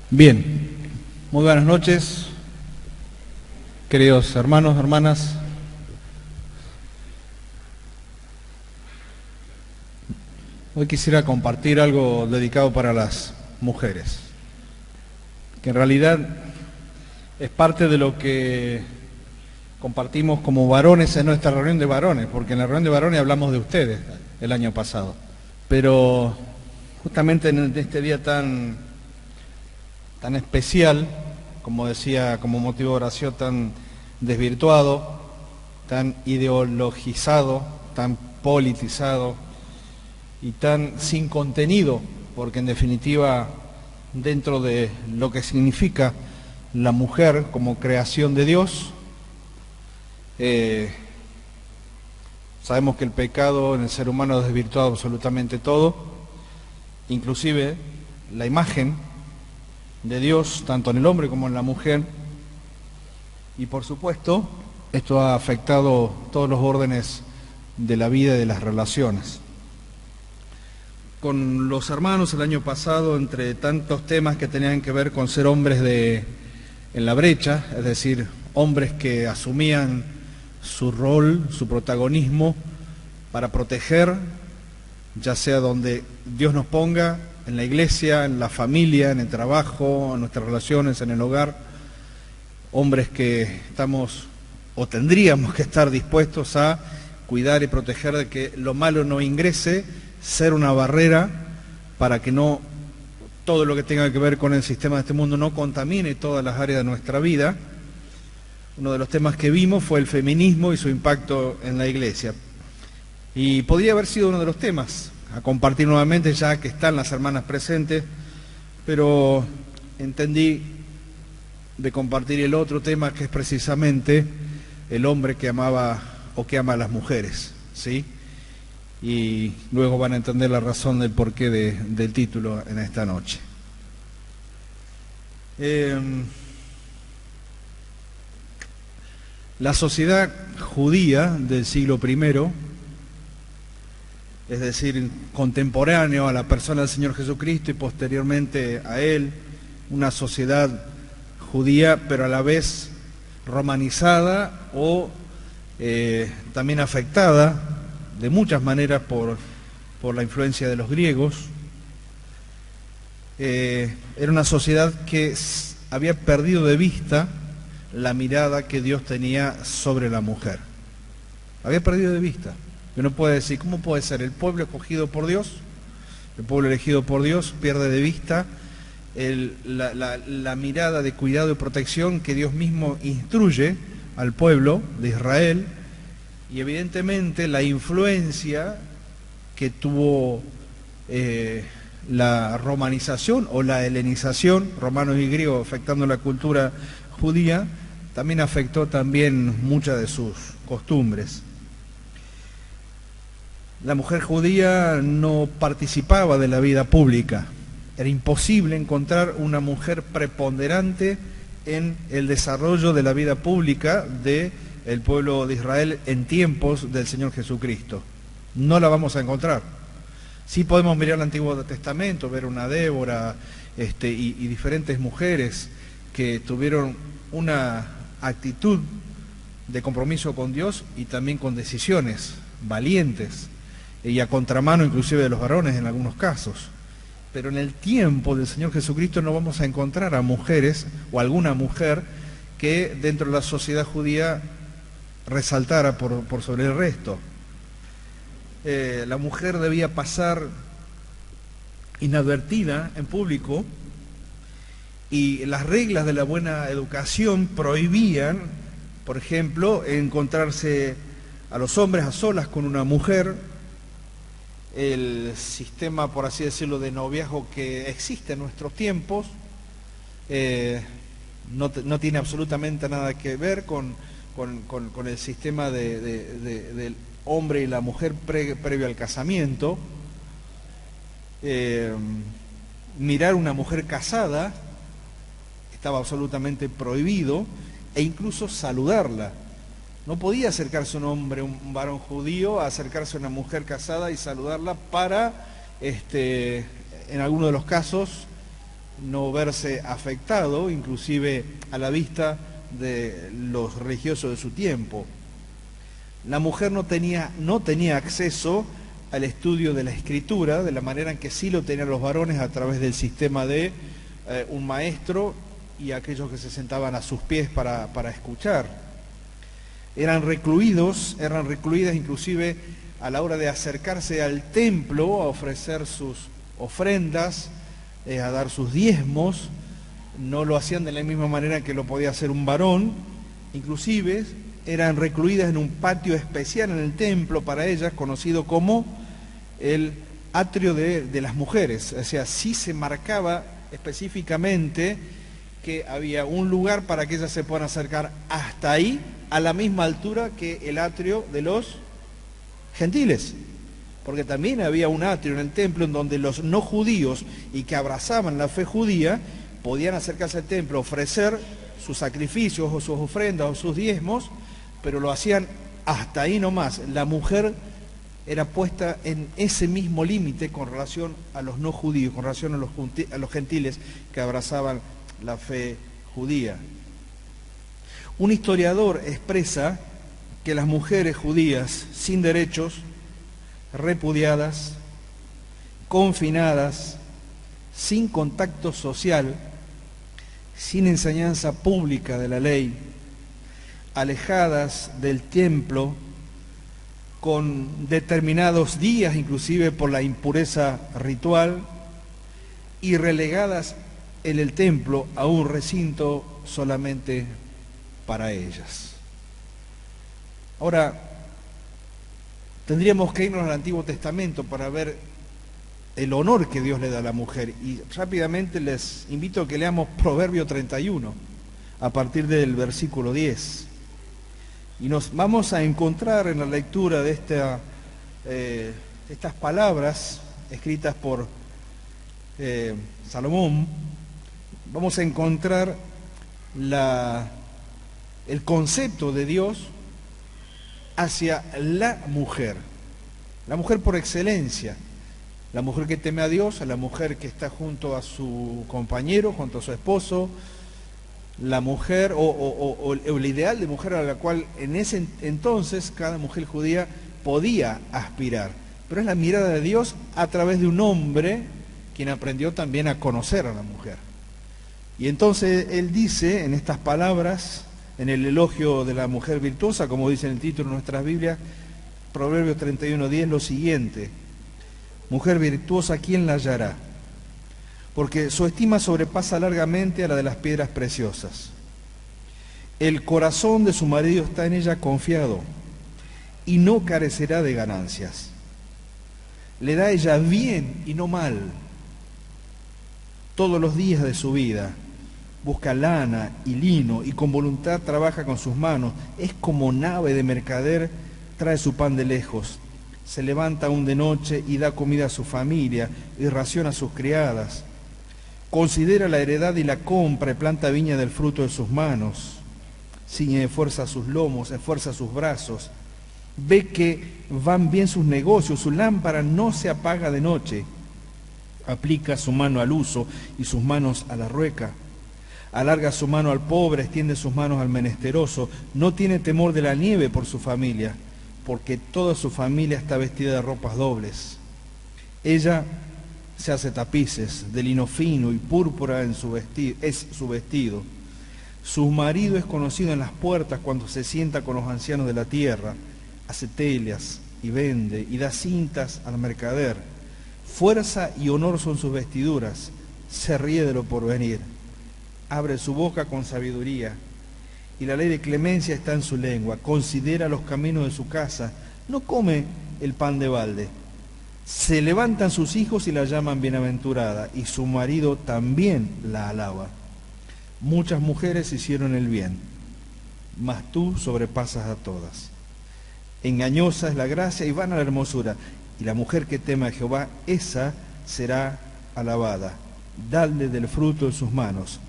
Bien, muy buenas noches, queridos hermanos, hermanas. Hoy quisiera compartir algo dedicado para las mujeres, que en realidad es parte de lo que compartimos como varones en nuestra reunión de varones, porque en la reunión de varones hablamos de ustedes el año pasado. Pero justamente en este día tan especial, como decía, como motivo de oración, tan desvirtuado, tan ideologizado, tan politizado y tan sin contenido, porque en definitiva, dentro de lo que significa la mujer como creación de Dios, sabemos que el pecado en el ser humano ha desvirtuado absolutamente todo, inclusive la imagen de Dios, tanto en el hombre como en la mujer, y por supuesto, esto ha afectado todos los órdenes de la vida y de las relaciones. Con los hermanos el año pasado, entre tantos temas que tenían que ver con ser hombres en la brecha, es decir, hombres que asumían su rol, su protagonismo para proteger, ya sea donde Dios nos ponga, en la iglesia, en la familia, en el trabajo, en nuestras relaciones, en el hogar, hombres que estamos o tendríamos que estar dispuestos a cuidar y proteger de que lo malo no ingrese, ser una barrera para que no todo lo que tenga que ver con el sistema de este mundo no contamine todas las áreas de nuestra vida. Uno de los temas que vimos fue el feminismo y su impacto en la iglesia. Y podría haber sido uno de los temas a compartir nuevamente, ya que están las hermanas presentes, pero entendí de compartir el otro tema, que es precisamente el hombre que amaba o que ama a las mujeres, ¿sí? Y luego van a entender la razón del porqué del título en esta noche. La sociedad judía del siglo I, es decir, contemporáneo a la persona del Señor Jesucristo y posteriormente a Él, una sociedad judía, pero a la vez romanizada o también afectada de muchas maneras por la influencia de los griegos. Era una sociedad que había perdido de vista la mirada que Dios tenía sobre la mujer. Había perdido de vista. Uno puede decir, ¿cómo puede ser? El pueblo escogido por Dios, el pueblo elegido por Dios, pierde de vista la mirada de cuidado y protección que Dios mismo instruye al pueblo de Israel, y evidentemente la influencia que tuvo la romanización o la helenización, romanos y griegos afectando la cultura judía, también afectó también muchas de sus costumbres. La mujer judía no participaba de la vida pública. Era imposible encontrar una mujer preponderante en el desarrollo de la vida pública del pueblo de Israel en tiempos del Señor Jesucristo. No la vamos a encontrar. Sí podemos mirar el Antiguo Testamento, ver una Débora y diferentes mujeres que tuvieron una actitud de compromiso con Dios y también con decisiones valientes, y a contramano inclusive de los varones en algunos casos. Pero en el tiempo del Señor Jesucristo no vamos a encontrar a mujeres o alguna mujer que dentro de la sociedad judía resaltara por sobre el resto. La mujer debía pasar inadvertida en público, y las reglas de la buena educación prohibían, por ejemplo, encontrarse a los hombres a solas con una mujer. El sistema, por así decirlo, de noviazgo que existe en nuestros tiempos no tiene absolutamente nada que ver con el sistema del hombre y la mujer previo al casamiento. Mirar una mujer casada estaba absolutamente prohibido, e incluso saludarla. No podía acercarse un hombre, un varón judío, a acercarse a una mujer casada y saludarla para, en algunos de los casos, no verse afectado, inclusive a la vista de los religiosos de su tiempo. La mujer no tenía acceso al estudio de la escritura, de la manera en que sí lo tenían los varones a través del sistema de un maestro y aquellos que se sentaban a sus pies para escuchar. Eran recluidas inclusive a la hora de acercarse al templo a ofrecer sus ofrendas, a dar sus diezmos. No lo hacían de la misma manera que lo podía hacer un varón. Inclusive eran recluidas en un patio especial en el templo para ellas, conocido como el atrio de las mujeres. O sea, sí se marcaba específicamente que había un lugar para que ellas se puedan acercar hasta ahí, a la misma altura que el atrio de los gentiles. Porque también había un atrio en el templo en donde los no judíos y que abrazaban la fe judía podían acercarse al templo, ofrecer sus sacrificios o sus ofrendas o sus diezmos, pero lo hacían hasta ahí nomás. La mujer era puesta en ese mismo límite con relación a los no judíos, con relación a los gentiles que abrazaban la fe judía. Un historiador expresa que las mujeres judías sin derechos, repudiadas, confinadas, sin contacto social, sin enseñanza pública de la ley, alejadas del templo, con determinados días inclusive por la impureza ritual, y relegadas en el templo a un recinto solamente para ellas. Ahora, tendríamos que irnos al Antiguo Testamento para ver el honor que Dios le da a la mujer. Y rápidamente les invito a que leamos Proverbio 31, a partir del versículo 10. Y nos vamos a encontrar en la lectura de estas palabras escritas por Salomón, vamos a encontrar el concepto de Dios hacia la mujer por excelencia, la mujer que teme a Dios, la mujer que está junto a su compañero, junto a su esposo, la mujer o el ideal de mujer a la cual en ese entonces cada mujer judía podía aspirar. Pero es la mirada de Dios a través de un hombre quien aprendió también a conocer a la mujer. Y entonces él dice en estas palabras, en el elogio de la mujer virtuosa, como dice en el título de nuestras Biblias, Proverbios 31:10, lo siguiente: mujer virtuosa, ¿quién la hallará? Porque su estima sobrepasa largamente a la de las piedras preciosas. El corazón de su marido está en ella confiado y no carecerá de ganancias. Le da a ella bien y no mal todos los días de su vida. Busca lana y lino y con voluntad trabaja con sus manos. Es como nave de mercader, trae su pan de lejos. Se levanta aún de noche y da comida a su familia y raciona a sus criadas. Considera la heredad y la compra y planta viña del fruto de sus manos. Ciñe de fuerza sus lomos, esfuerza sus brazos. Ve que van bien sus negocios, su lámpara no se apaga de noche. Aplica su mano al uso y sus manos a la rueca. Alarga su mano al pobre, extiende sus manos al menesteroso. No tiene temor de la nieve por su familia, porque toda su familia está vestida de ropas dobles. Ella se hace tapices de lino fino y púrpura es su vestido. Su marido es conocido en las puertas cuando se sienta con los ancianos de la tierra. Hace telas y vende y da cintas al mercader. Fuerza y honor son sus vestiduras. Se ríe de lo porvenir. Abre su boca con sabiduría y la ley de clemencia está en su lengua. Considera los caminos de su casa. No come el pan de balde. Se levantan sus hijos y la llaman bienaventurada, y su marido también la alaba. Muchas mujeres hicieron el bien, mas tú sobrepasas a todas. Engañosa es la gracia y vana la hermosura, y la mujer que teme a Jehová, esa será alabada. Dadle del fruto de sus manos,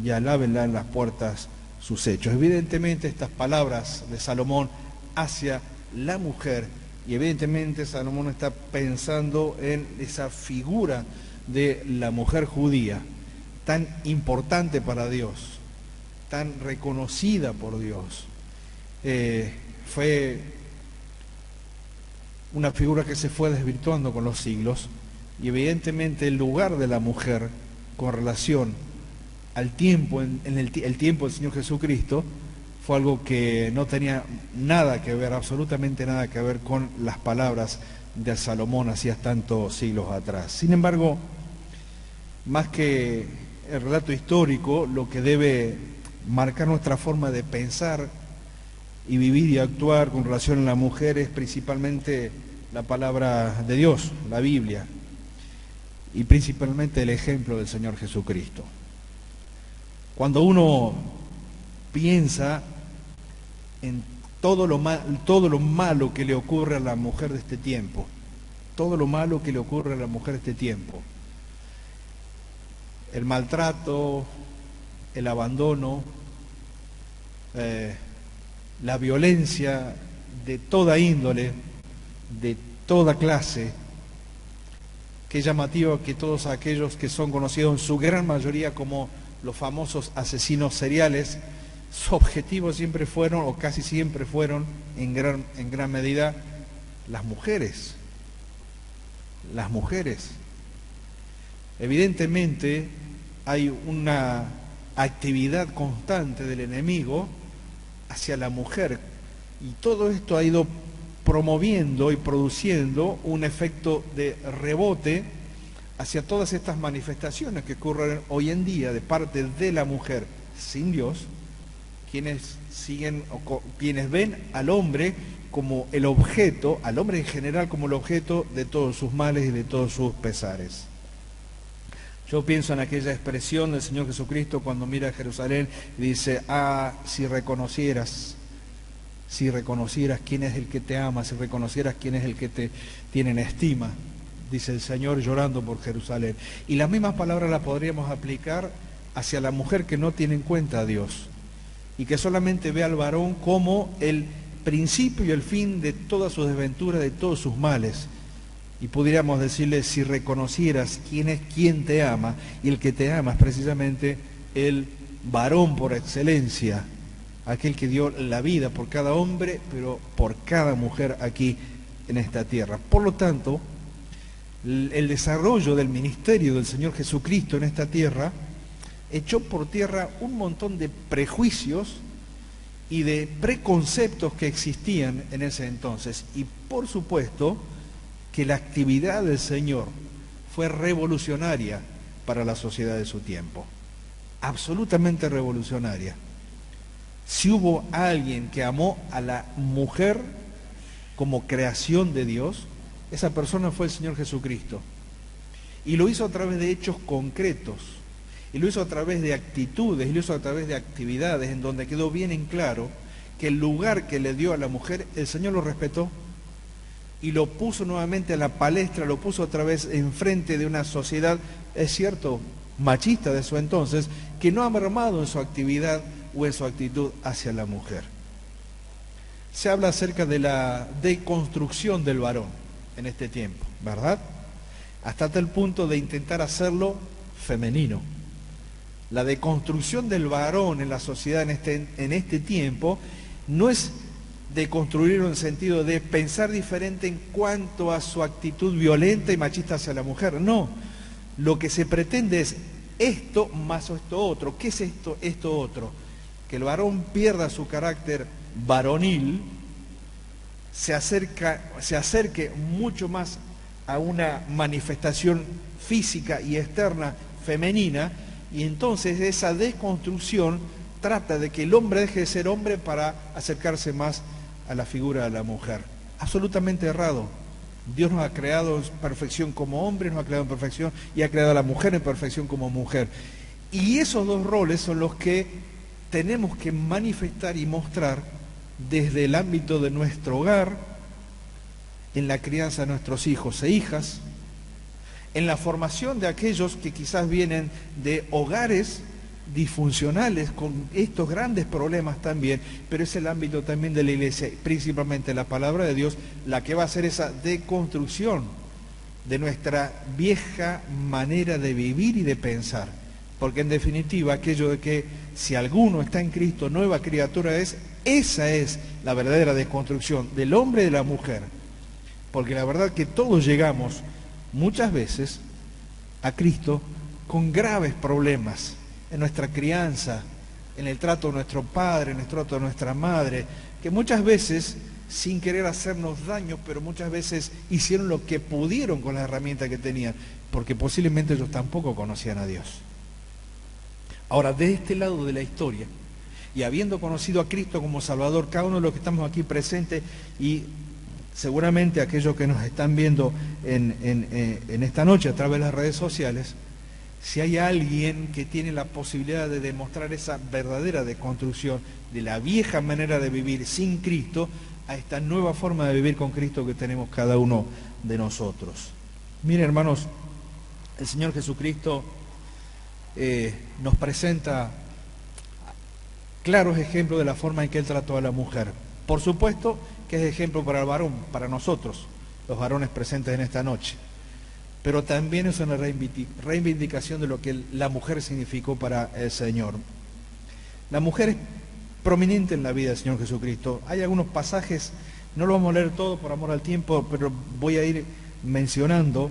y alábenla en las puertas sus hechos. Evidentemente estas palabras de Salomón hacia la mujer, y evidentemente Salomón está pensando en esa figura de la mujer judía, tan importante para Dios, tan reconocida por Dios. Fue una figura que se fue desvirtuando con los siglos, y evidentemente el lugar de la mujer con relación al tiempo, el tiempo del Señor Jesucristo, fue algo que no tenía nada que ver, absolutamente nada que ver con las palabras de Salomón hacía tantos siglos atrás. Sin embargo, más que el relato histórico, lo que debe marcar nuestra forma de pensar y vivir y actuar con relación a la mujer es principalmente la palabra de Dios, la Biblia, y principalmente el ejemplo del Señor Jesucristo. Cuando uno piensa en todo lo malo que le ocurre a la mujer de este tiempo, todo lo malo que le ocurre a la mujer de este tiempo, el maltrato, el abandono, la violencia de toda índole, de toda clase, qué llamativo que todos aquellos que son conocidos en su gran mayoría como los famosos asesinos seriales, su objetivo siempre fueron, o casi siempre fueron, en gran medida, las mujeres. Las mujeres. Evidentemente hay una actividad constante del enemigo hacia la mujer, y todo esto ha ido promoviendo y produciendo un efecto de rebote hacia todas estas manifestaciones que ocurren hoy en día de parte de la mujer sin Dios, quienes ven al hombre como el objeto, al hombre en general como el objeto de todos sus males y de todos sus pesares. Yo pienso en aquella expresión del Señor Jesucristo cuando mira a Jerusalén y dice: si reconocieras quién es el que te ama, si reconocieras quién es el que te tiene en estima, dice el Señor llorando por Jerusalén. Y las mismas palabras las podríamos aplicar hacia la mujer que no tiene en cuenta a Dios y que solamente ve al varón como el principio y el fin de todas sus desventuras, de todos sus males. Y pudiéramos decirle: si reconocieras quién es quien te ama, y el que te ama es precisamente el varón por excelencia, aquel que dio la vida por cada hombre, pero por cada mujer aquí en esta tierra. Por lo tanto, el desarrollo del ministerio del Señor Jesucristo en esta tierra echó por tierra un montón de prejuicios y de preconceptos que existían en ese entonces. Y por supuesto que la actividad del Señor fue revolucionaria para la sociedad de su tiempo, absolutamente revolucionaria. Si hubo alguien que amó a la mujer como creación de Dios, esa persona fue el Señor Jesucristo. Y lo hizo a través de hechos concretos, y lo hizo a través de actitudes, y lo hizo a través de actividades en donde quedó bien en claro que el lugar que le dio a la mujer, el Señor lo respetó y lo puso nuevamente a la palestra, lo puso otra vez enfrente de una sociedad, es cierto, machista de su entonces, que no ha mermado en su actividad o en su actitud hacia la mujer. Se habla acerca de la deconstrucción del varón en este tiempo, ¿verdad? Hasta tal punto de intentar hacerlo femenino. La deconstrucción del varón en la sociedad en este tiempo no es deconstruirlo en el sentido de pensar diferente en cuanto a su actitud violenta y machista hacia la mujer. No, lo que se pretende es esto más esto otro. ¿Qué es esto otro? Que el varón pierda su carácter varonil, se acerque mucho más a una manifestación física y externa femenina, y entonces esa desconstrucción trata de que el hombre deje de ser hombre para acercarse más a la figura de la mujer. Absolutamente errado. Dios nos ha creado en perfección como hombres, nos ha creado en perfección y ha creado a la mujer en perfección como mujer. Y esos dos roles son los que tenemos que manifestar y mostrar desde el ámbito de nuestro hogar, en la crianza de nuestros hijos e hijas, en la formación de aquellos que quizás vienen de hogares disfuncionales con estos grandes problemas también, pero es el ámbito también de la iglesia, principalmente la palabra de Dios, la que va a hacer esa deconstrucción de nuestra vieja manera de vivir y de pensar. Porque en definitiva aquello de que si alguno está en Cristo, nueva criatura es, esa es la verdadera desconstrucción del hombre y de la mujer. Porque la verdad que todos llegamos muchas veces a Cristo con graves problemas en nuestra crianza, en el trato de nuestro padre, en el trato de nuestra madre, que muchas veces, sin querer hacernos daño, pero muchas veces hicieron lo que pudieron con las herramientas que tenían, porque posiblemente ellos tampoco conocían a Dios. Ahora, de este lado de la historia, y habiendo conocido a Cristo como Salvador, cada uno de los que estamos aquí presentes, y seguramente aquellos que nos están viendo en esta noche a través de las redes sociales, si hay alguien que tiene la posibilidad de demostrar esa verdadera deconstrucción de la vieja manera de vivir sin Cristo, a esta nueva forma de vivir con Cristo que tenemos cada uno de nosotros. Miren, hermanos, el Señor Jesucristo nos presenta claros ejemplos de la forma en que Él trató a la mujer. Por supuesto que es ejemplo para el varón, para nosotros, los varones presentes en esta noche. Pero también es una reivindicación de lo que la mujer significó para el Señor. La mujer es prominente en la vida del Señor Jesucristo. Hay algunos pasajes, no lo vamos a leer todo por amor al tiempo, pero voy a ir mencionando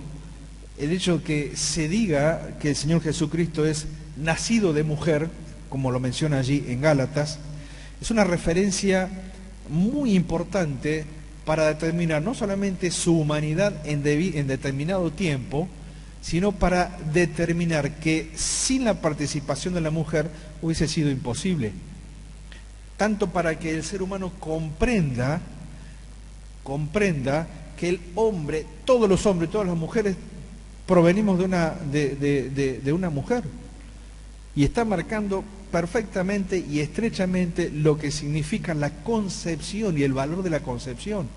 el hecho que se diga que el Señor Jesucristo es nacido de mujer, como lo menciona allí en Gálatas. Es una referencia muy importante para determinar no solamente su humanidad en determinado tiempo, sino para determinar que sin la participación de la mujer hubiese sido imposible. Tanto para que el ser humano comprenda que el hombre, todos los hombres, todas las mujeres, provenimos de una mujer. Y está marcando perfectamente y estrechamente lo que significa la concepción y el valor de la concepción.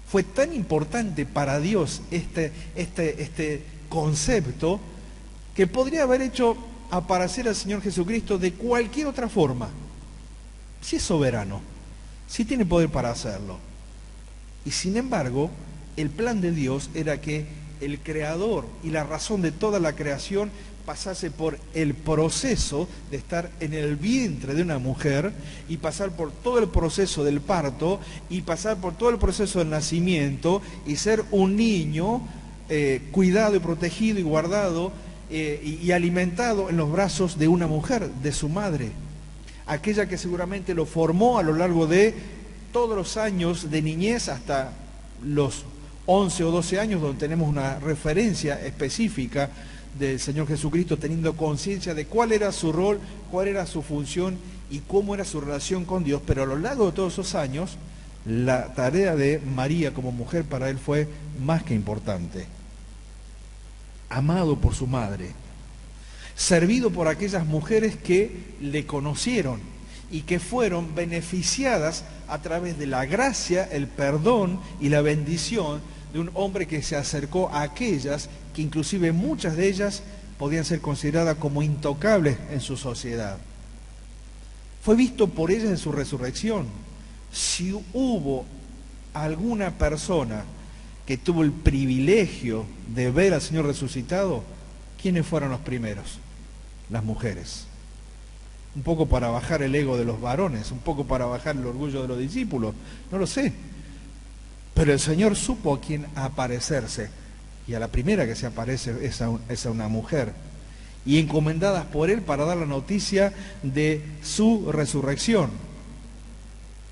Fue tan importante para Dios este concepto que podría haber hecho aparecer al Señor Jesucristo de cualquier otra forma. Si es soberano, si tiene poder para hacerlo. Y sin embargo, el plan de Dios era que el creador y la razón de toda la creación pasase por el proceso de estar en el vientre de una mujer y pasar por todo el proceso del parto y pasar por todo el proceso del nacimiento y ser un niño cuidado y protegido y guardado y alimentado en los brazos de una mujer, de su madre, aquella que seguramente lo formó a lo largo de todos los años de niñez hasta los 11 o 12 años, donde tenemos una referencia específica del Señor Jesucristo, teniendo conciencia de cuál era su rol, cuál era su función y cómo era su relación con Dios. Pero a lo largo de todos esos años, la tarea de María como mujer para él fue más que importante. Amado por su madre, servido por aquellas mujeres que le conocieron y que fueron beneficiadas a través de la gracia, el perdón y la bendición de un hombre que se acercó a aquellas que inclusive muchas de ellas podían ser consideradas como intocables en su sociedad. Fue visto por ellas en su resurrección. Si hubo alguna persona que tuvo el privilegio de ver al Señor resucitado, ¿quiénes fueron los primeros? Las mujeres. Un poco para bajar el ego de los varones, un poco para bajar el orgullo de los discípulos, no lo sé. Pero el Señor supo a quién aparecerse, y a la primera que se aparece es a una mujer, y encomendadas por Él para dar la noticia de su resurrección.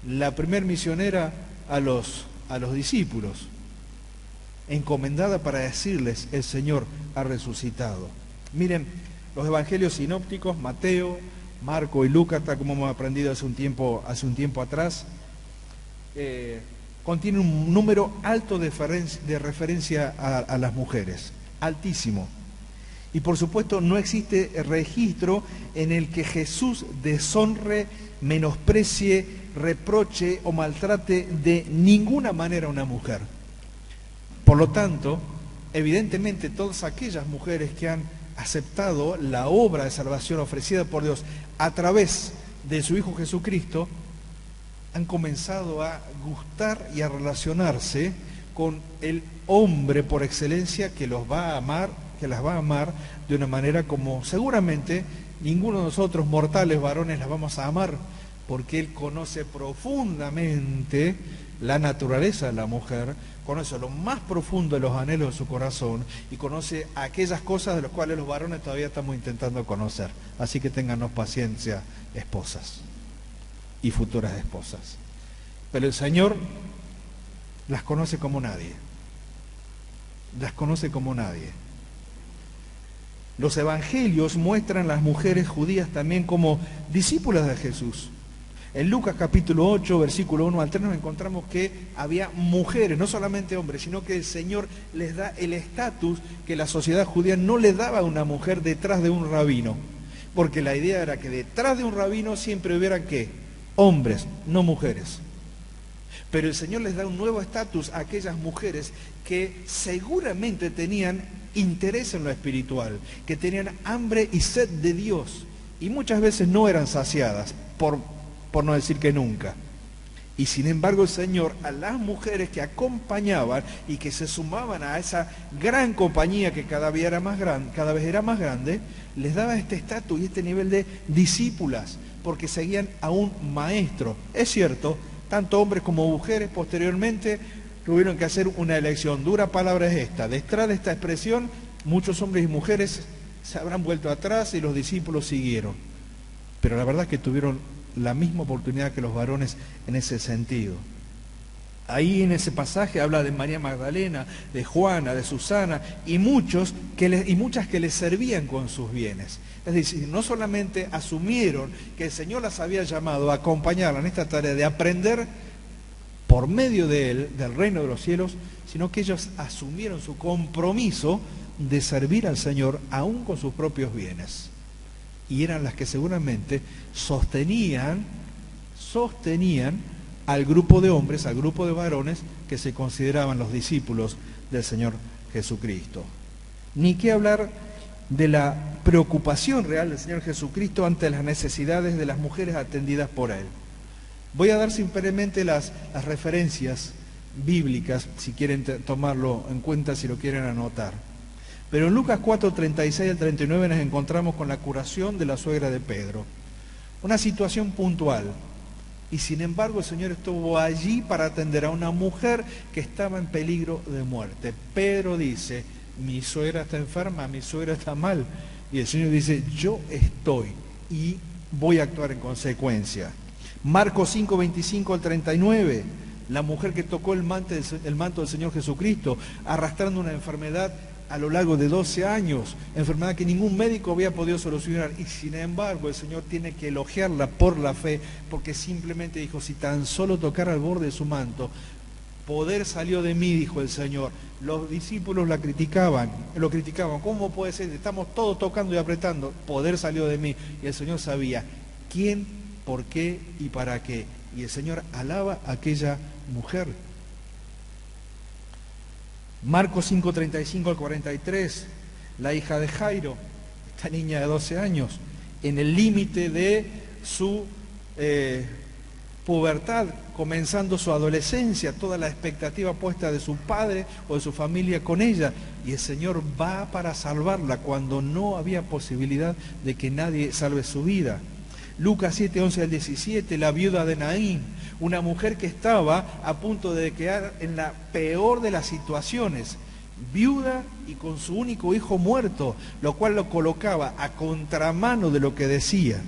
La primer misionera a los discípulos, encomendada para decirles: el Señor ha resucitado. Miren, los evangelios sinópticos, Mateo, Marco y Lucas, como hemos aprendido hace un tiempo atrás, contiene un número alto de referencia a las mujeres, altísimo. Y por supuesto no existe registro en el que Jesús deshonre, menosprecie, reproche o maltrate de ninguna manera a una mujer. Por lo tanto, evidentemente todas aquellas mujeres que han aceptado la obra de salvación ofrecida por Dios a través de su Hijo Jesucristo, han comenzado a gustar y a relacionarse con el hombre por excelencia que los va a amar, que las va a amar de una manera como seguramente ninguno de nosotros mortales varones las vamos a amar, porque Él conoce profundamente la naturaleza de la mujer, conoce lo más profundo de los anhelos de su corazón y conoce aquellas cosas de las cuales los varones todavía estamos intentando conocer. Así que ténganos paciencia, esposas y futuras esposas. Pero el Señor las conoce como nadie. Las conoce como nadie. Los evangelios muestran a las mujeres judías también como discípulas de Jesús. En Lucas capítulo 8, versículo 1 al 3 nos encontramos que había mujeres, no solamente hombres, sino que el Señor les da el estatus que la sociedad judía no le daba a una mujer detrás de un rabino. Porque la idea era que detrás de un rabino siempre hubieran ¿qué? Hombres, no mujeres. Pero el Señor les da un nuevo estatus a aquellas mujeres que seguramente tenían interés en lo espiritual, que tenían hambre y sed de Dios, y muchas veces no eran saciadas, por no decir que nunca. Y sin embargo el Señor a las mujeres que acompañaban y que se sumaban a esa gran compañía que cada vez era más grande, les daba este estatus y este nivel de discípulas, porque seguían a un maestro. Es cierto, tanto hombres como mujeres posteriormente tuvieron que hacer una elección. Dura palabra es esta. Detrás de esta expresión, muchos hombres y mujeres se habrán vuelto atrás y los discípulos siguieron. Pero la verdad es que tuvieron la misma oportunidad que los varones en ese sentido. Ahí en ese pasaje habla de María Magdalena, de Juana, de Susana y muchas que les servían con sus bienes. Es decir, no solamente asumieron que el Señor las había llamado a acompañarla en esta tarea de aprender por medio de Él, del reino de los cielos, sino que ellos asumieron su compromiso de servir al Señor aún con sus propios bienes. Y eran las que seguramente sostenían al grupo de hombres, al grupo de varones que se consideraban los discípulos del Señor Jesucristo. Ni qué hablar de la preocupación real del Señor Jesucristo ante las necesidades de las mujeres atendidas por Él. Voy a dar simplemente las referencias bíblicas, si quieren tomarlo en cuenta, si lo quieren anotar. Pero en Lucas 4, 36 al 39 nos encontramos con la curación de la suegra de Pedro. Una situación puntual. Y sin embargo el Señor estuvo allí para atender a una mujer que estaba en peligro de muerte. Pedro dice, mi suegra está enferma, mi suegra está mal. Y el Señor dice, yo estoy y voy a actuar en consecuencia. Marcos 5, 25 al 39. La mujer que tocó el manto del Señor Jesucristo, arrastrando una enfermedad a lo largo de 12 años, enfermedad que ningún médico había podido solucionar, y sin embargo el Señor tiene que elogiarla por la fe, porque simplemente dijo, si tan solo tocara al borde de su manto, poder salió de mí, dijo el Señor. Los discípulos lo criticaban, ¿cómo puede ser? Estamos todos tocando y apretando, poder salió de mí, y el Señor sabía quién, por qué y para qué, y el Señor alaba a aquella mujer. Marcos 5, 35 al 43, la hija de Jairo, esta niña de 12 años, en el límite de su pubertad, comenzando su adolescencia, toda la expectativa puesta de su padre o de su familia con ella, y el Señor va para salvarla cuando no había posibilidad de que nadie salve su vida. Lucas 7, 11 al 17, la viuda de Naín, una mujer que estaba a punto de quedar en la peor de las situaciones, viuda y con su único hijo muerto, lo cual lo colocaba a contramano de lo que decía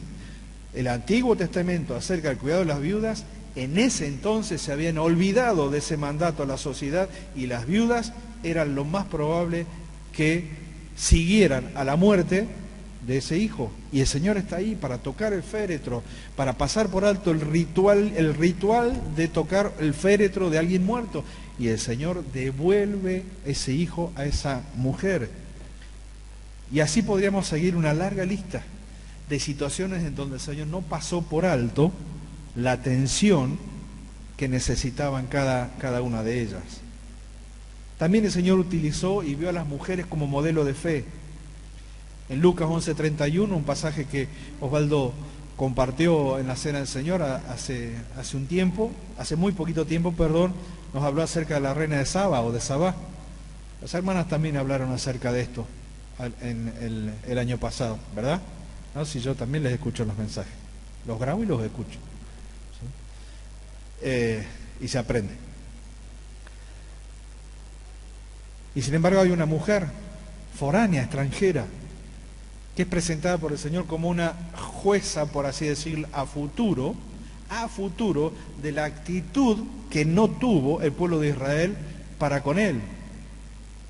el Antiguo Testamento acerca del cuidado de las viudas. En ese entonces se habían olvidado de ese mandato a la sociedad y las viudas eran lo más probable que siguieran a la muerte de ese hijo. Y el Señor está ahí para tocar el féretro, para pasar por alto el ritual de tocar el féretro de alguien muerto. Y el Señor devuelve ese hijo a esa mujer. Y así podríamos seguir una larga lista de situaciones en donde el Señor no pasó por alto la atención que necesitaban cada una de ellas. También el Señor utilizó y vio a las mujeres como modelo de fe. En Lucas 11:31, un pasaje que Osvaldo compartió en la Cena del Señor hace muy poquito tiempo, nos habló acerca de la reina de Saba o de Sabá. Las hermanas también hablaron acerca de esto. en el año pasado, ¿verdad? ¿No? Si yo también les escucho los mensajes, los grabo y los escucho, ¿sí? Y se aprende. Y sin embargo hay una mujer foránea, extranjera, que es presentada por el Señor como una jueza, por así decirlo, a futuro de la actitud que no tuvo el pueblo de Israel para con él.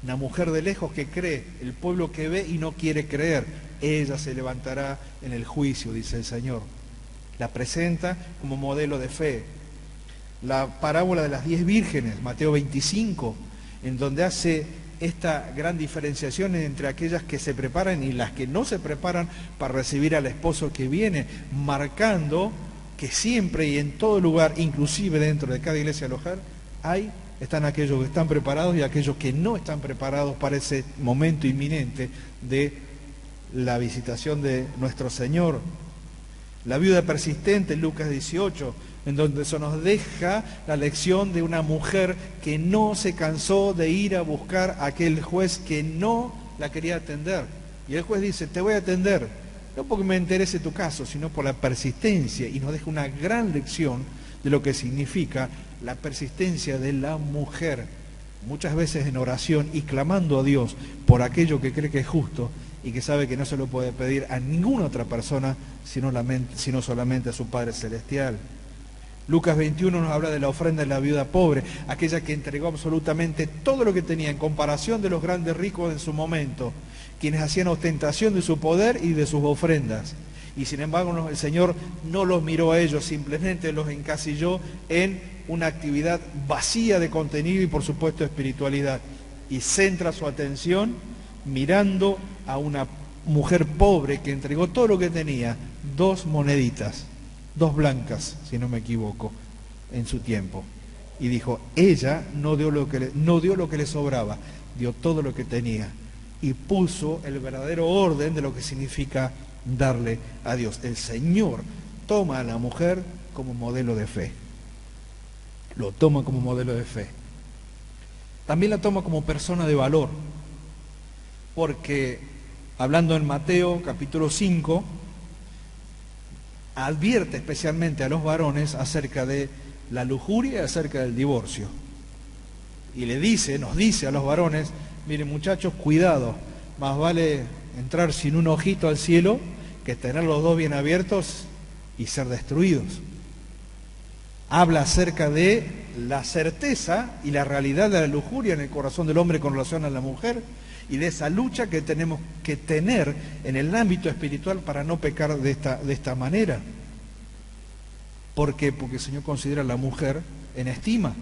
Una mujer de lejos que cree, el pueblo que ve y no quiere creer, ella se levantará en el juicio, dice el Señor. La presenta como modelo de fe. La parábola de las 10 vírgenes, Mateo 25, en donde hace esta gran diferenciación entre aquellas que se preparan y las que no se preparan para recibir al esposo que viene, marcando que siempre y en todo lugar, inclusive dentro de cada iglesia local, están aquellos que están preparados y aquellos que no están preparados para ese momento inminente de la visitación de nuestro Señor. La viuda persistente, Lucas 18, en donde se nos deja la lección de una mujer que no se cansó de ir a buscar a aquel juez que no la quería atender. Y el juez dice, te voy a atender, no porque me interese tu caso, sino por la persistencia, y nos deja una gran lección de lo que significa la persistencia de la mujer, muchas veces en oración y clamando a Dios por aquello que cree que es justo y que sabe que no se lo puede pedir a ninguna otra persona, sino solamente a su Padre Celestial. Lucas 21 nos habla de la ofrenda de la viuda pobre, aquella que entregó absolutamente todo lo que tenía en comparación de los grandes ricos en su momento, quienes hacían ostentación de su poder y de sus ofrendas. Y sin embargo el Señor no los miró a ellos, simplemente los encasilló en una actividad vacía de contenido y por supuesto espiritualidad. Y centra su atención mirando a una mujer pobre que entregó todo lo que tenía, 2 moneditas, 2 blancas, si no me equivoco, en su tiempo. Y dijo, ella no dio lo que le sobraba, dio todo lo que tenía. Y puso el verdadero orden de lo que significa darle a Dios. El Señor toma a la mujer como modelo de fe. Lo toma como modelo de fe. También la toma como persona de valor. Porque, hablando en Mateo capítulo 5, advierte especialmente a los varones acerca de la lujuria y acerca del divorcio. Y nos dice a los varones, miren muchachos, cuidado, más vale entrar sin un ojito al cielo que tener los 2 bien abiertos y ser destruidos. Habla acerca de la certeza y la realidad de la lujuria en el corazón del hombre con relación a la mujer y de esa lucha que tenemos que tener en el ámbito espiritual para no pecar de esta manera. ¿Por qué? Porque el Señor considera a la mujer en estima.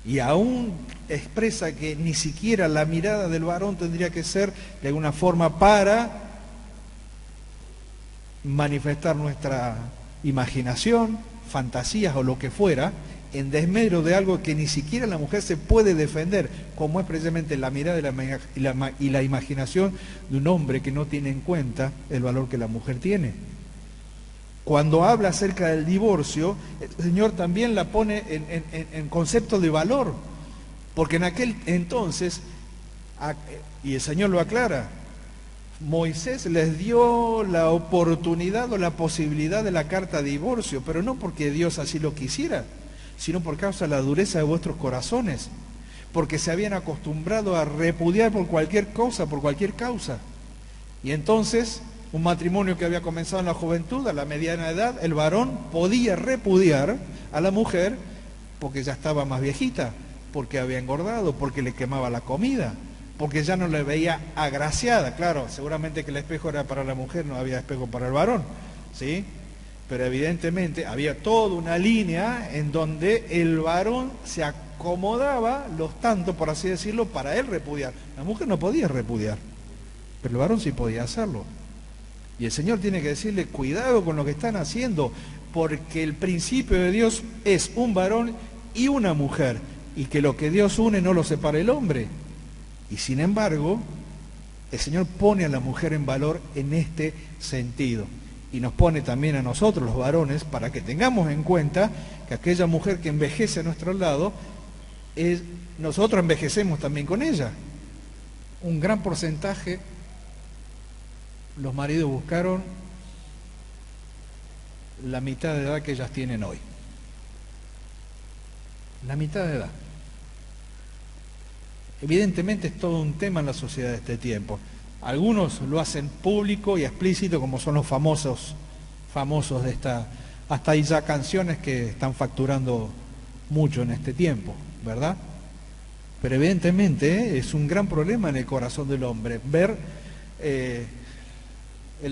Y aún expresa que ni siquiera la mirada del varón tendría que ser de alguna forma para manifestar nuestra imaginación, fantasías o lo que fuera, en desmedro de algo que ni siquiera la mujer se puede defender, como es precisamente la mirada y la imaginación de un hombre que no tiene en cuenta el valor que la mujer tiene. Cuando habla acerca del divorcio, el Señor también la pone en concepto de valor, porque en aquel entonces, y el Señor lo aclara, Moisés les dio la oportunidad o la posibilidad de la carta de divorcio, pero no porque Dios así lo quisiera, sino por causa de la dureza de vuestros corazones, porque se habían acostumbrado a repudiar por cualquier cosa, por cualquier causa. Y entonces, un matrimonio que había comenzado en la juventud, a la mediana edad, el varón podía repudiar a la mujer porque ya estaba más viejita, porque había engordado, porque le quemaba la comida, porque ya no le veía agraciada. Claro, seguramente que el espejo era para la mujer, no había espejo para el varón, ¿sí? Pero evidentemente había toda una línea en donde el varón se acomodaba los tanto, por así decirlo, para él repudiar. La mujer no podía repudiar, pero el varón sí podía hacerlo. Y el Señor tiene que decirle, cuidado con lo que están haciendo, porque el principio de Dios es un varón y una mujer, y que lo que Dios une no lo separa el hombre. Y sin embargo, el Señor pone a la mujer en valor en este sentido. Y nos pone también a nosotros, los varones, para que tengamos en cuenta que aquella mujer que envejece a nuestro lado, nosotros envejecemos también con ella. un gran porcentaje, los maridos buscaron la mitad de edad que ellas tienen hoy. La mitad de edad. Evidentemente es todo un tema en la sociedad de este tiempo. Algunos lo hacen público y explícito, como son los famosos de esta... Hasta hay ya canciones que están facturando mucho en este tiempo, ¿verdad? Pero evidentemente es un gran problema en el corazón del hombre ver el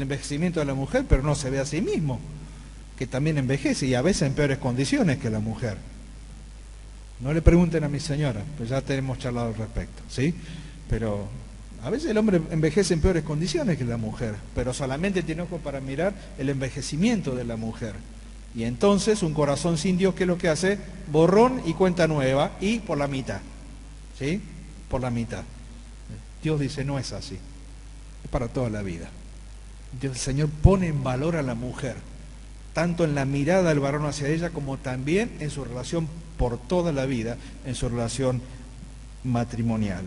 envejecimiento de la mujer, pero no se ve a sí mismo, que también envejece y a veces en peores condiciones que la mujer. No le pregunten a mi señora, pues ya tenemos charlado al respecto, ¿sí? Pero a veces el hombre envejece en peores condiciones que la mujer, pero solamente tiene ojo para mirar el envejecimiento de la mujer. Y entonces un corazón sin Dios, ¿qué es lo que hace? Borrón y cuenta nueva, y por la mitad, ¿sí? Por la mitad. Dios dice, no es así, es para toda la vida. Dios, el Señor pone en valor a la mujer, tanto en la mirada del varón hacia ella, como también en su relación por toda la vida, en su relación matrimonial.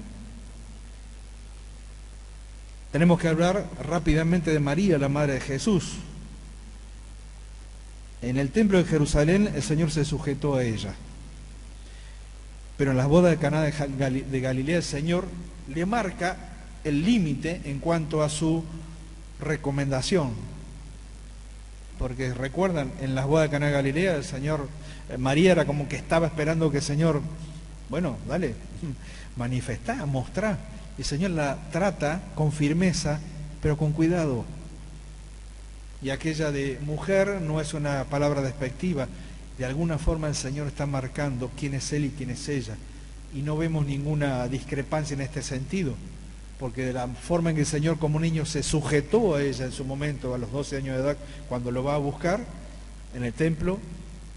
Tenemos que hablar rápidamente de María, la madre de Jesús. En el templo de Jerusalén el Señor se sujetó a ella, pero en las bodas de Caná de Galilea el Señor le marca el límite en cuanto a su recomendación. Porque recuerdan, en las bodas de Caná de Galilea el Señor, María era como que estaba esperando que el Señor, bueno, dale, manifestá, mostrá. El Señor la trata con firmeza, pero con cuidado. Y aquella de mujer no es una palabra despectiva. De alguna forma el Señor está marcando quién es Él y quién es ella. Y no vemos ninguna discrepancia en este sentido, porque de la forma en que el Señor como niño se sujetó a ella en su momento, a los 12 años de edad, cuando lo va a buscar en el templo,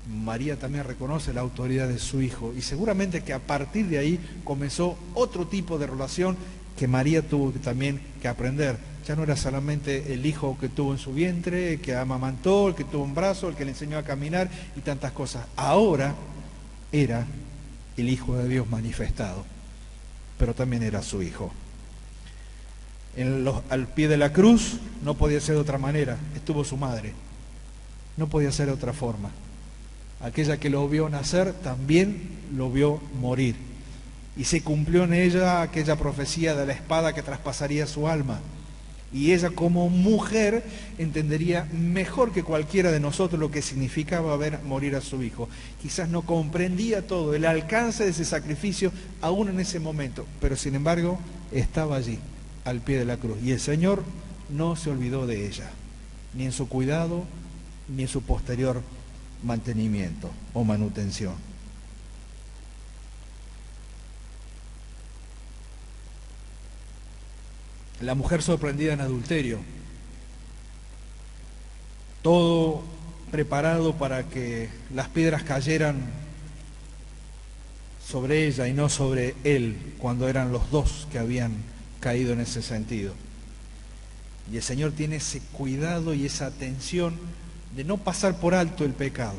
María también reconoce la autoridad de su hijo. Y seguramente que a partir de ahí comenzó otro tipo de relación que María tuvo también que aprender. Ya no era solamente el hijo que tuvo en su vientre, el que amamantó, el que tuvo un brazo, el que le enseñó a caminar y tantas cosas. Ahora era el Hijo de Dios manifestado, pero también era su hijo. Al pie de la cruz no podía ser de otra manera, estuvo su madre, no podía ser de otra forma. Aquella que lo vio nacer también lo vio morir, y se cumplió en ella aquella profecía de la espada que traspasaría su alma. Y ella como mujer entendería mejor que cualquiera de nosotros lo que significaba ver morir a su hijo. Quizás no comprendía todo, el alcance de ese sacrificio aún en ese momento, pero sin embargo estaba allí, al pie de la cruz. Y el Señor no se olvidó de ella, ni en su cuidado, ni en su posterior mantenimiento o manutención. La mujer sorprendida en adulterio, todo preparado para que las piedras cayeran sobre ella y no sobre él, cuando eran los dos que habían caído en ese sentido. Y el Señor tiene ese cuidado y esa atención de no pasar por alto el pecado,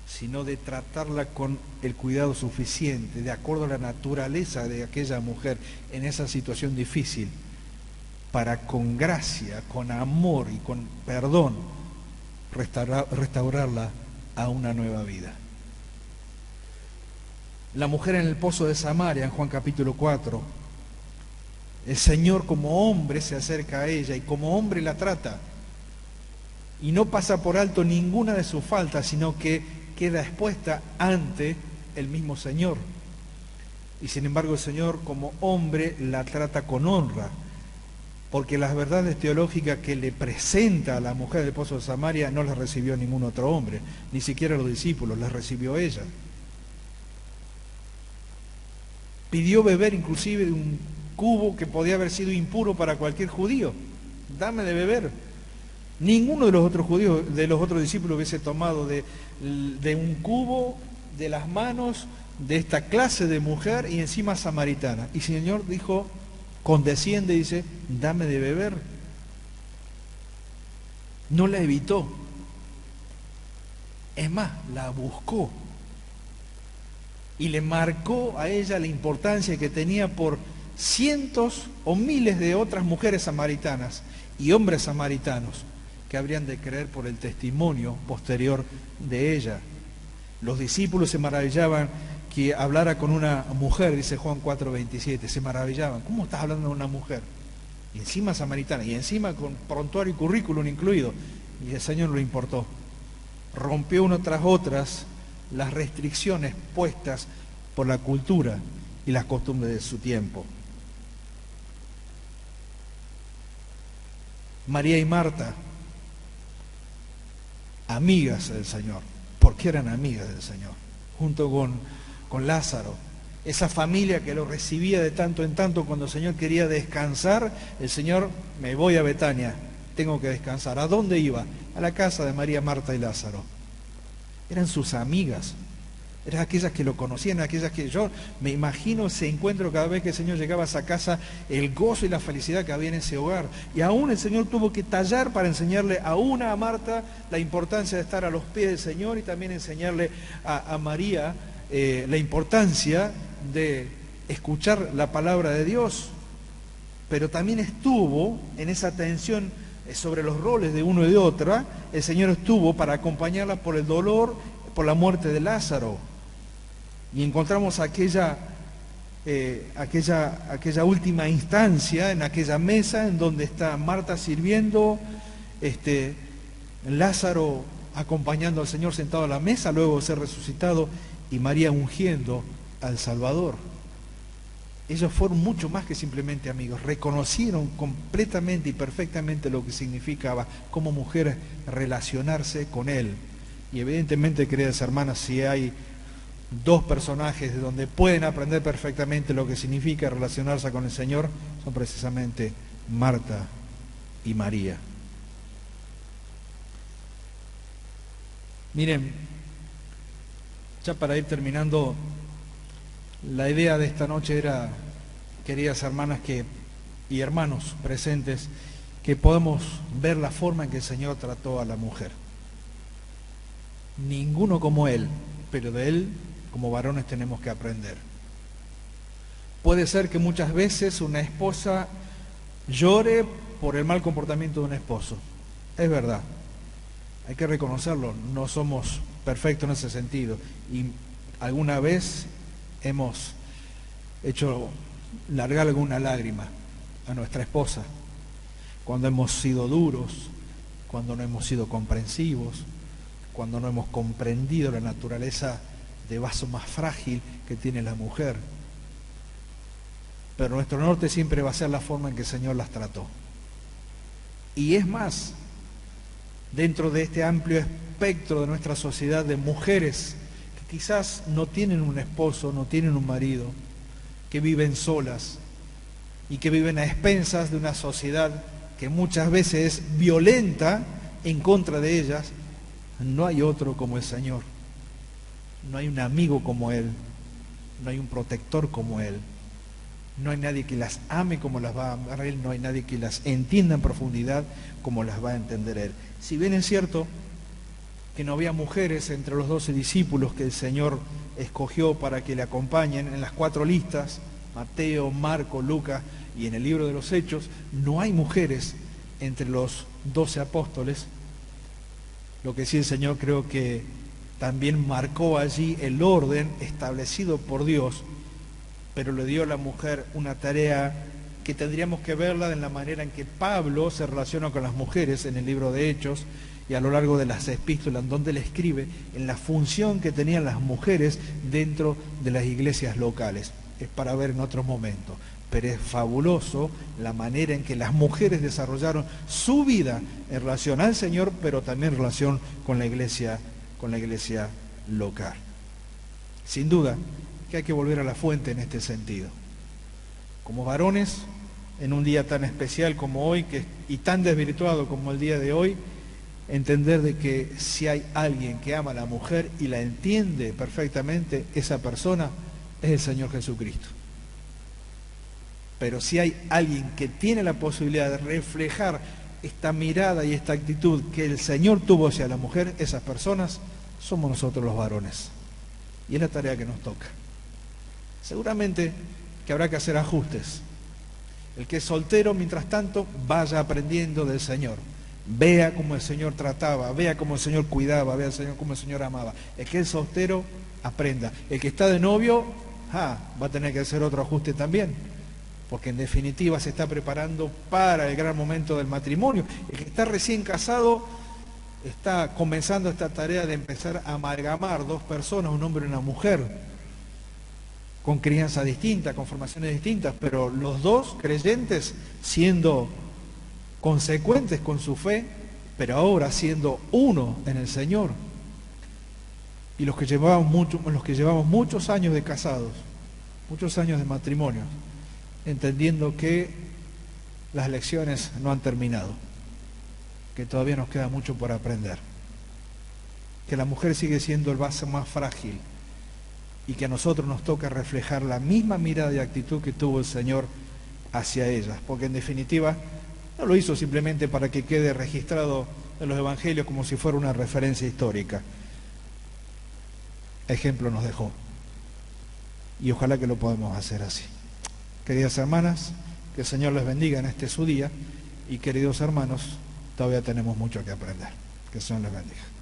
sino de tratarla con el cuidado suficiente, de acuerdo a la naturaleza de aquella mujer en esa situación difícil, para con gracia, con amor y con perdón restaurarla a una nueva vida. La mujer en el pozo de Samaria, en Juan capítulo 4, el Señor como hombre se acerca a ella y como hombre la trata, y no pasa por alto ninguna de sus faltas, sino que queda expuesta ante el mismo Señor. Y sin embargo el Señor como hombre la trata con honra, porque las verdades teológicas que le presenta a la mujer del pozo de Samaria no las recibió ningún otro hombre, ni siquiera los discípulos, las recibió ella. Pidió beber inclusive de un cubo que podía haber sido impuro para cualquier judío. Dame de beber. Ninguno de los otros judíos, de los otros discípulos, hubiese tomado de un cubo de las manos de esta clase de mujer y encima samaritana. Y el Señor dijo, condesciende y dice, dame de beber. No la evitó. Es más, la buscó. Y le marcó a ella la importancia que tenía por cientos o miles de otras mujeres samaritanas y hombres samaritanos que habrían de creer por el testimonio posterior de ella. Los discípulos se maravillaban que hablara con una mujer, dice Juan 4:27, se maravillaban. ¿Cómo estás hablando de una mujer? Y encima samaritana, y encima con prontuario y currículum incluido. Y el Señor lo importó. Rompió una tras otras las restricciones puestas por la cultura y las costumbres de su tiempo. María y Marta, amigas del Señor, porque eran amigas del Señor, junto con Lázaro, esa familia que lo recibía de tanto en tanto. Cuando el Señor quería descansar, el Señor, me voy a Betania, tengo que descansar. ¿A dónde iba? A la casa de María, Marta y Lázaro. Eran sus amigas, eran aquellas que lo conocían, aquellas que yo me imagino ese encuentro cada vez que el Señor llegaba a esa casa, el gozo y la felicidad que había en ese hogar. Y aún el Señor tuvo que tallar para enseñarle a Marta la importancia de estar a los pies del Señor, y también enseñarle a María la importancia de escuchar la palabra de Dios. Pero también estuvo en esa tensión sobre los roles de uno y de otra. El Señor estuvo para acompañarla por el dolor, por la muerte de Lázaro. Y encontramos aquella última instancia, en aquella mesa en donde está Marta sirviendo, Lázaro acompañando al Señor sentado a la mesa luego de ser resucitado, y María ungiendo al Salvador. Ellos fueron mucho más que simplemente amigos, reconocieron completamente y perfectamente lo que significaba como mujer relacionarse con Él. Y evidentemente, queridas hermanas, si hay dos personajes de donde pueden aprender perfectamente lo que significa relacionarse con el Señor, son precisamente Marta y María. Miren, ya para ir terminando, la idea de esta noche era, queridas hermanas y hermanos presentes, que podamos ver la forma en que el Señor trató a la mujer. Ninguno como Él, pero de Él como varones tenemos que aprender. Puede ser que muchas veces una esposa llore por el mal comportamiento de un esposo. Es verdad, hay que reconocerlo, no somos perfectos en ese sentido. Y alguna vez hemos hecho largar alguna lágrima a nuestra esposa, cuando hemos sido duros, cuando no hemos sido comprensivos, cuando no hemos comprendido la naturaleza de vaso más frágil que tiene la mujer. Pero nuestro norte siempre va a ser la forma en que el Señor las trató. Y es más, dentro de este amplio espectro de nuestra sociedad de mujeres que quizás no tienen un esposo, no tienen un marido, que viven solas y que viven a expensas de una sociedad que muchas veces es violenta en contra de ellas, no hay otro como el Señor. No hay un amigo como Él, no hay un protector como Él, no hay nadie que las ame como las va a amar Él, no hay nadie que las entienda en profundidad como las va a entender Él. Si bien es cierto que no había mujeres entre los 12 discípulos que el Señor escogió para que le acompañen en las 4 listas, Mateo, Marco, Lucas, y en el libro de los Hechos, no hay mujeres entre los 12 apóstoles. Lo que sí el Señor creo que también marcó allí el orden establecido por Dios, pero le dio a la mujer una tarea que tendríamos que verla en la manera en que Pablo se relaciona con las mujeres en el libro de Hechos y a lo largo de las epístolas, donde le escribe en la función que tenían las mujeres dentro de las iglesias locales. Es para ver en otro momento, pero es fabuloso la manera en que las mujeres desarrollaron su vida en relación al Señor, pero también en relación con la iglesia local. Sin duda que hay que volver a la fuente en este sentido. Como varones, en un día tan especial como hoy y tan desvirtuado como el día de hoy, entender de que si hay alguien que ama a la mujer y la entiende perfectamente, esa persona es el Señor Jesucristo. Pero si hay alguien que tiene la posibilidad de reflejar esta mirada y esta actitud que el Señor tuvo hacia la mujer, esas personas somos nosotros los varones. Y es la tarea que nos toca. Seguramente que habrá que hacer ajustes El que es soltero, mientras tanto, vaya aprendiendo del Señor. Vea cómo el Señor trataba, vea cómo el Señor cuidaba, vea cómo el Señor amaba. El que es soltero, aprenda. El que está de novio, va a tener que hacer otro ajuste también, porque en definitiva se está preparando para el gran momento del matrimonio. El que está recién casado está comenzando esta tarea de empezar a amalgamar dos personas, un hombre y una mujer, con crianza distinta, con formaciones distintas, pero los dos creyentes siendo consecuentes con su fe, pero ahora siendo uno en el Señor. Y los que llevamos muchos años de casados, muchos años de matrimonio, entendiendo que las lecciones no han terminado, que todavía nos queda mucho por aprender, que la mujer sigue siendo el vaso más frágil y que a nosotros nos toca reflejar la misma mirada y actitud que tuvo el Señor hacia ellas, porque en definitiva no lo hizo simplemente para que quede registrado en los evangelios como si fuera una referencia histórica. Ejemplo nos dejó y ojalá que lo podamos hacer así. Queridas hermanas, que el Señor les bendiga en este su día, y queridos hermanos, todavía tenemos mucho que aprender. Que el Señor les bendiga.